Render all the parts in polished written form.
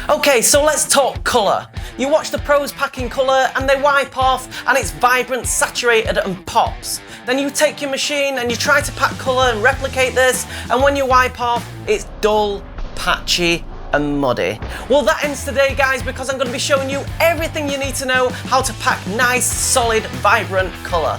Okay, so let's talk colour. You watch the pros packing colour and they wipe off and it's vibrant, saturated and pops. Then you take your machine and you try to pack colour and replicate this, and when you wipe off, it's dull, patchy and muddy. Well, that ends today, guys, because I'm going to be showing you everything you need to know how to pack nice, solid, vibrant colour.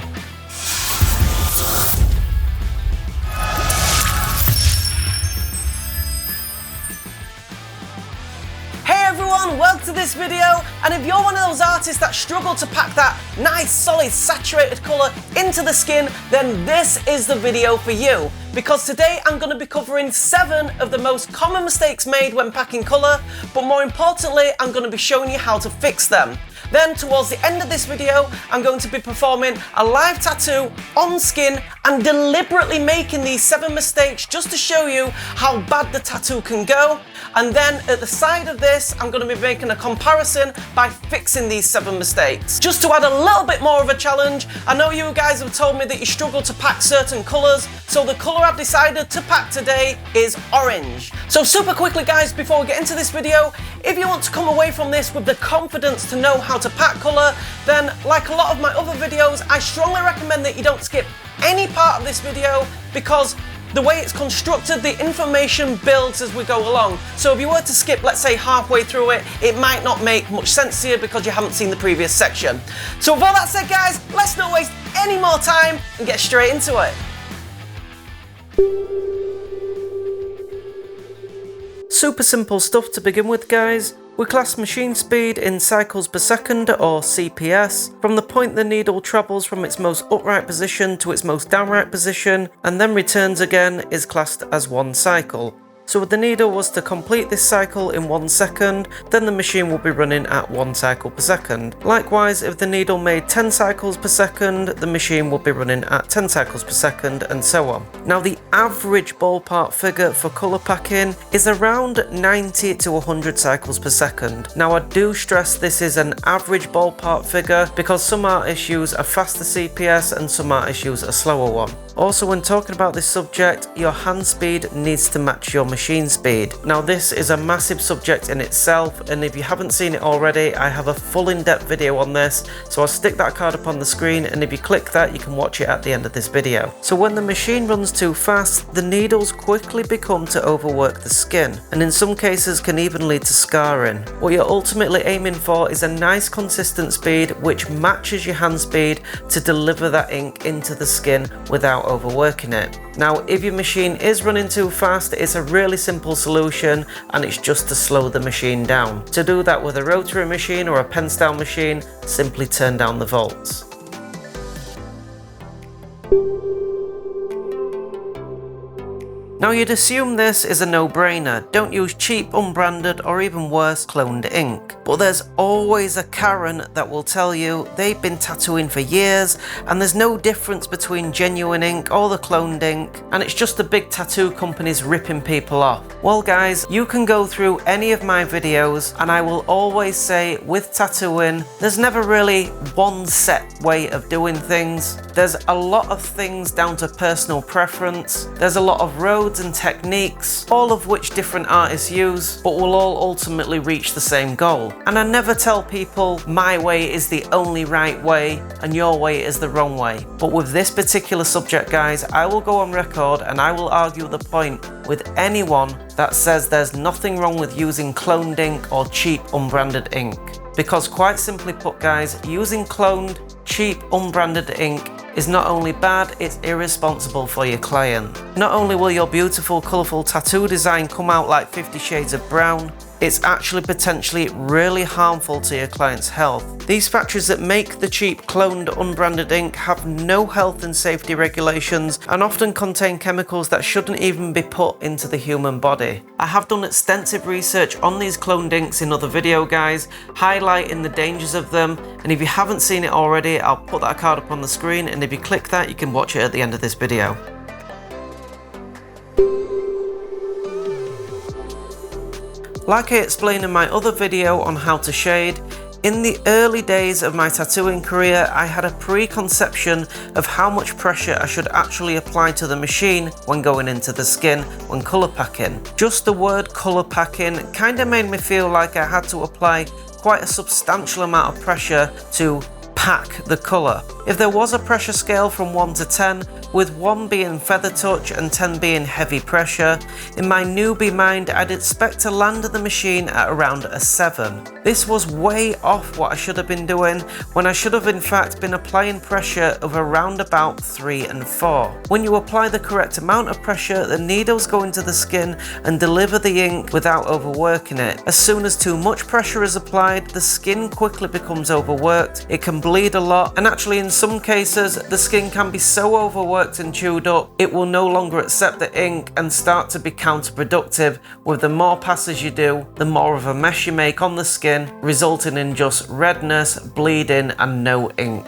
Welcome to this video, and if you're one of those artists that struggle to pack that nice, solid, saturated colour into the skin, then this is the video for you. Because today I'm going to be covering 7 of the most common mistakes made when packing colour, but more importantly, I'm going to be showing you how to fix them. Then towards the end of this video, I'm going to be performing a live tattoo on skin and deliberately making these 7 mistakes just to show you how bad the tattoo can go. And then at the side of this, I'm going to be making a comparison by fixing these 7 mistakes. Just to add a little bit more of a challenge, I know you guys have told me that you struggle to pack certain colours, so the colour I've decided to pack today is orange. So super quickly, guys, before we get into this video, if you want to come away from this with the confidence to know how to pack colour, then like a lot of my other videos, I strongly recommend that you don't skip any part of this video, because the way it's constructed, the information builds as we go along. So if you were to skip, let's say, halfway through it, it might not make much sense to you because you haven't seen the previous section. So with all that said, guys, let's not waste any more time and get straight into it. Super simple stuff to begin with, guys. We class machine speed in cycles per second, or CPS, from the point the needle travels from its most upright position to its most downright position and then returns again is classed as 1 cycle. So if the needle was to complete this cycle in 1 second, then the machine will be running at 1 cycle per second. Likewise, if the needle made 10 cycles per second, the machine will be running at 10 cycles per second, and so on. Now, the average ballpark figure for colour packing is around 90 to 100 cycles per second. Now, I do stress this is an average ballpark figure because some artists use a faster CPS and some artists use a slower one. Also, when talking about this subject, your hand speed needs to match your machine speed. Now, this is a massive subject in itself, and if you haven't seen it already, I have a full in-depth video on this, so I'll stick that card up on the screen, and if you click that, you can watch it at the end of this video. So when the machine runs too fast, the needles quickly become to overwork the skin, and in some cases can even lead to scarring. What you're ultimately aiming for is a nice consistent speed which matches your hand speed to deliver that ink into the skin without overworking it. Now, if your machine is running too fast, it's a really simple solution, and it's just to slow the machine down. To do that with a rotary machine or a pen style machine, simply turn down the volts. Now, you'd assume this is a no-brainer. Don't use cheap, unbranded, or even worse, cloned ink. But there's always a Karen that will tell you they've been tattooing for years and there's no difference between genuine ink or the cloned ink, and it's just the big tattoo companies ripping people off. Well, guys, you can go through any of my videos and I will always say with tattooing, there's never really one set way of doing things. There's a lot of things down to personal preference. There's a lot of roads and techniques, all of which different artists use, but will all ultimately reach the same goal. And I never tell people my way is the only right way and your way is the wrong way. But with this particular subject, guys, I will go on record and I will argue the point with anyone that says there's nothing wrong with using cloned ink or cheap unbranded ink. Because quite simply put, guys, using cloned, cheap, unbranded ink is not only bad, it's irresponsible for your client. Not only will your beautiful, colourful tattoo design come out like 50 shades of brown, it's actually potentially really harmful to your client's health. These factories that make the cheap, cloned, unbranded ink have no health and safety regulations and often contain chemicals that shouldn't even be put into the human body. I have done extensive research on these cloned inks in other video, guys, highlighting the dangers of them, and if you haven't seen it already, I'll put that card up on the screen, and if you click that, you can watch it at the end of this video. Like I explained in my other video on how to shade, In the early days of my tattooing career, I had a preconception of how much pressure I should actually apply to the machine when going into the skin when colour packing. Just the word colour packing kinda made me feel like I had to apply quite a substantial amount of pressure to pack the colour. If there was a pressure scale from 1 to 10, with 1 being feather touch and 10 being heavy pressure, in my newbie mind I'd expect to land the machine at around a 7. This was way off what I should have been doing, when I should have in fact been applying pressure of around about 3 and 4. When you apply the correct amount of pressure, the needles go into the skin and deliver the ink without overworking it. As soon as too much pressure is applied, the skin quickly becomes overworked, it can bleed a lot, and actually in some cases the skin can be so overworked and chewed up it will no longer accept the ink and start to be counterproductive, with the more passes you do, the more of a mess you make on the skin, resulting in just redness, bleeding and no ink.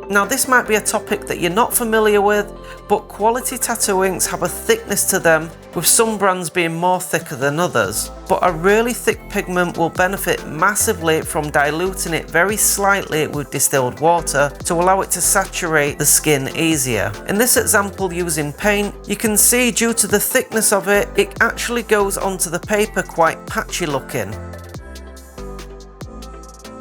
Now this might be a topic that you're not familiar with, but quality tattoo inks have a thickness to them, with some brands being more thicker than others. But a really thick pigment will benefit massively from diluting it very slightly with distilled water to allow it to saturate the skin easier. In this example using paint, you can see due to the thickness of it, it actually goes onto the paper quite patchy looking.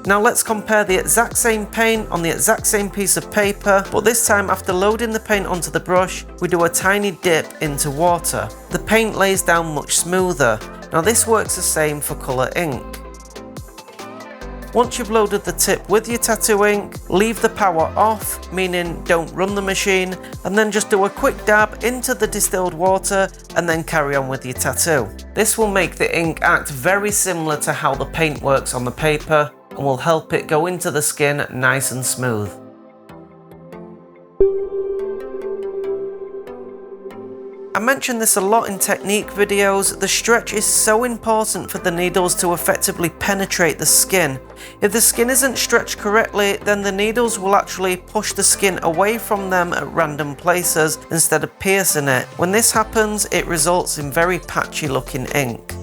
Now let's compare the exact same paint on the exact same piece of paper, but this time after loading the paint onto the brush, we do a tiny dip into water. The paint lays down much smoother. Now this works the same for colour ink. Once you've loaded the tip with your tattoo ink, leave the power off, meaning don't run the machine, and then just do a quick dab into the distilled water and then carry on with your tattoo. This will make the ink act very similar to how the paint works on the paper, and will help it go into the skin nice and smooth. I mention this a lot in technique videos. The stretch is so important for the needles to effectively penetrate the skin. If the skin isn't stretched correctly, then the needles will actually push the skin away from them at random places instead of piercing it. When this happens, it results in very patchy looking ink.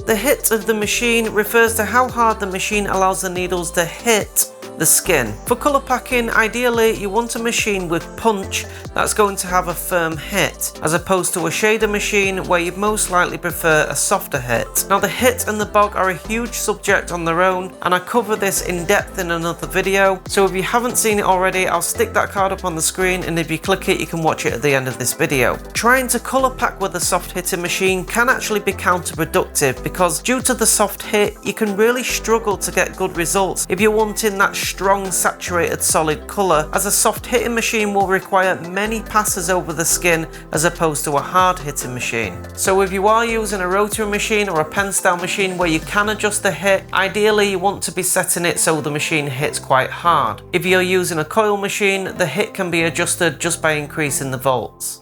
The hit of the machine refers to how hard the machine allows the needles to hit the skin. For colour packing, ideally you want a machine with punch that's going to have a firm hit, as opposed to a shader machine where you'd most likely prefer a softer hit. Now the hit and the bog are a huge subject on their own, and I cover this in depth in another video, so if you haven't seen it already, I'll stick that card up on the screen, and if you click it you can watch it at the end of this video. Trying to colour pack with a soft hitting machine can actually be counterproductive, because due to the soft hit you can really struggle to get good results if you're wanting that strong saturated solid colour, as a soft hitting machine will require many passes over the skin as opposed to a hard hitting machine. So if you are using a rotary machine or a pen style machine where you can adjust the hit, ideally you want to be setting it so the machine hits quite hard. If you're using a coil machine, the hit can be adjusted just by increasing the volts.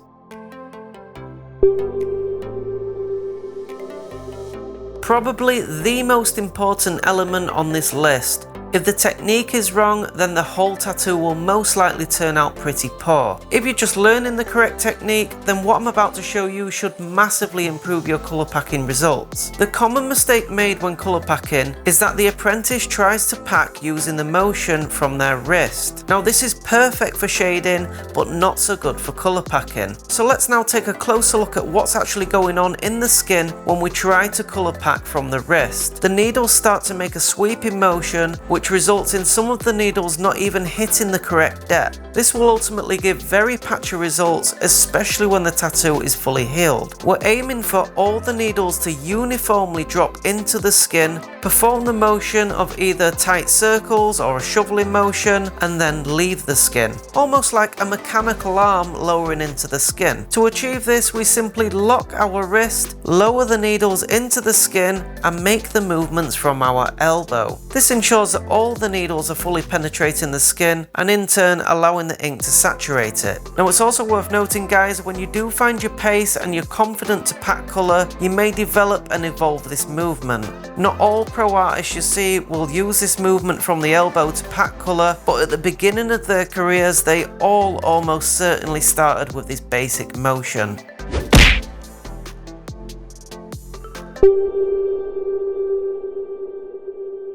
Probably the most important element on this list. If the technique is wrong, then the whole tattoo will most likely turn out pretty poor. If you're just learning the correct technique, then what I'm about to show you should massively improve your colour packing results. The common mistake made when colour packing is that the apprentice tries to pack using the motion from their wrist. Now this is perfect for shading, but not so good for colour packing. So let's now take a closer look at what's actually going on in the skin when we try to colour pack from the wrist. The needles start to make a sweeping motion, which results in some of the needles not even hitting the correct depth. This will ultimately give very patchy results, especially when the tattoo is fully healed. We're aiming for all the needles to uniformly drop into the skin, perform the motion of either tight circles or a shoveling motion, and then leave the skin, almost like a mechanical arm lowering into the skin. To achieve this, we simply lock our wrist, lower the needles into the skin, and make the movements from our elbow. This ensures that all the needles are fully penetrating the skin and in turn allowing the ink to saturate it. Now it's also worth noting, guys, when you do find your pace and you're confident to pack colour, you may develop and evolve this movement. Not all pro artists you see will use this movement from the elbow to pack colour, but at the beginning of their careers they all almost certainly started with this basic motion.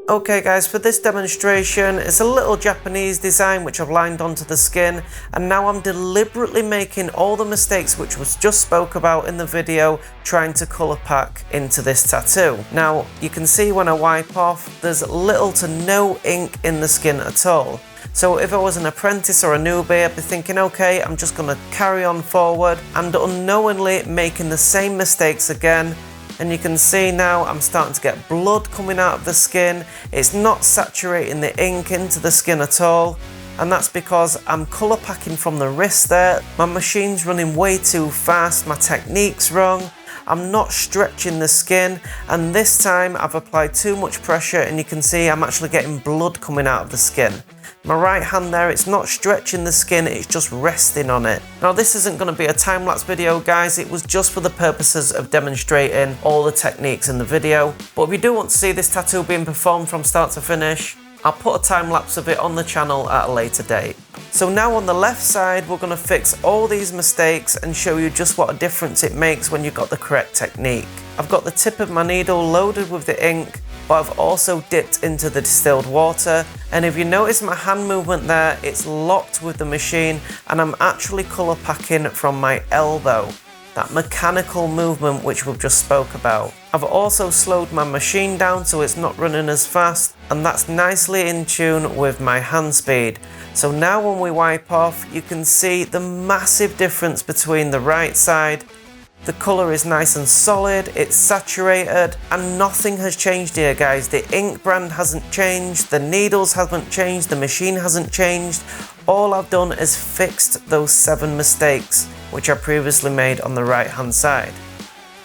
Okay guys, for this demonstration, it's a little Japanese design which I've lined onto the skin, and now I'm deliberately making all the mistakes which was just spoke about in the video trying to colour pack into this tattoo. Now you can see when I wipe off, there's little to no ink in the skin at all. So if I was an apprentice or a newbie, I'd be thinking, okay, I'm just going to carry on forward and unknowingly making the same mistakes again. And you can see now I'm starting to get blood coming out of the skin. It's not saturating the ink into the skin at all. And that's because I'm colour packing from the wrist there. My machine's running way too fast, my technique's wrong. I'm not stretching the skin, and this time I've applied too much pressure and you can see I'm actually getting blood coming out of the skin. My right hand there, it's not stretching the skin, it's just resting on it. Now this isn't going to be a time-lapse video, guys, it was just for the purposes of demonstrating all the techniques in the video. But if you do want to see this tattoo being performed from start to finish, I'll put a time-lapse of it on the channel at a later date. So now on the left side, we're going to fix all these mistakes and show you just what a difference it makes when you've got the correct technique. I've got the tip of my needle loaded with the ink, but I've also dipped into the distilled water. And if you notice my hand movement there, it's locked with the machine and I'm actually colour packing from my elbow. That mechanical movement which we've just spoke about. I've also slowed my machine down so it's not running as fast, and that's nicely in tune with my hand speed. So now when we wipe off, you can see the massive difference between the right side. The colour is nice and solid, it's saturated, and nothing has changed here, guys. The ink brand hasn't changed, the needles haven't changed, the machine hasn't changed. All I've done is fixed those 7 mistakes which I previously made on the right hand side.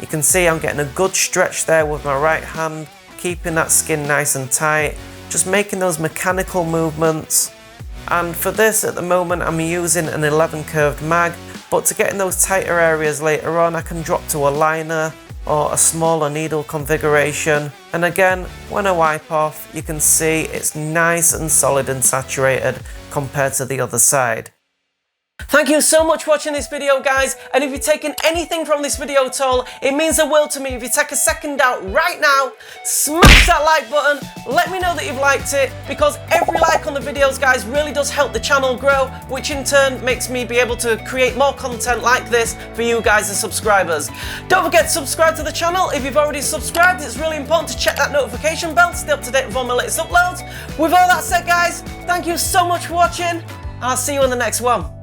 You can see I'm getting a good stretch there with my right hand, keeping that skin nice and tight, just making those mechanical movements. And for this at the moment I'm using an 11 curved mag, but to get in those tighter areas later on I can drop to a liner or a smaller needle configuration. And again, when I wipe off, you can see it's nice and solid and saturated compared to the other side. Thank you so much for watching this video, guys, and if you've taken anything from this video at all, it means the world to me if you take a second out right now, smash that like button, let me know that you've liked it, because every like on the videos, guys, really does help the channel grow, which in turn makes me be able to create more content like this for you guys as subscribers. Don't forget to subscribe to the channel. If you've already subscribed, it's really important to check that notification bell to stay up to date with all my latest uploads. With all that said, guys, thank you so much for watching, and I'll see you in the next one.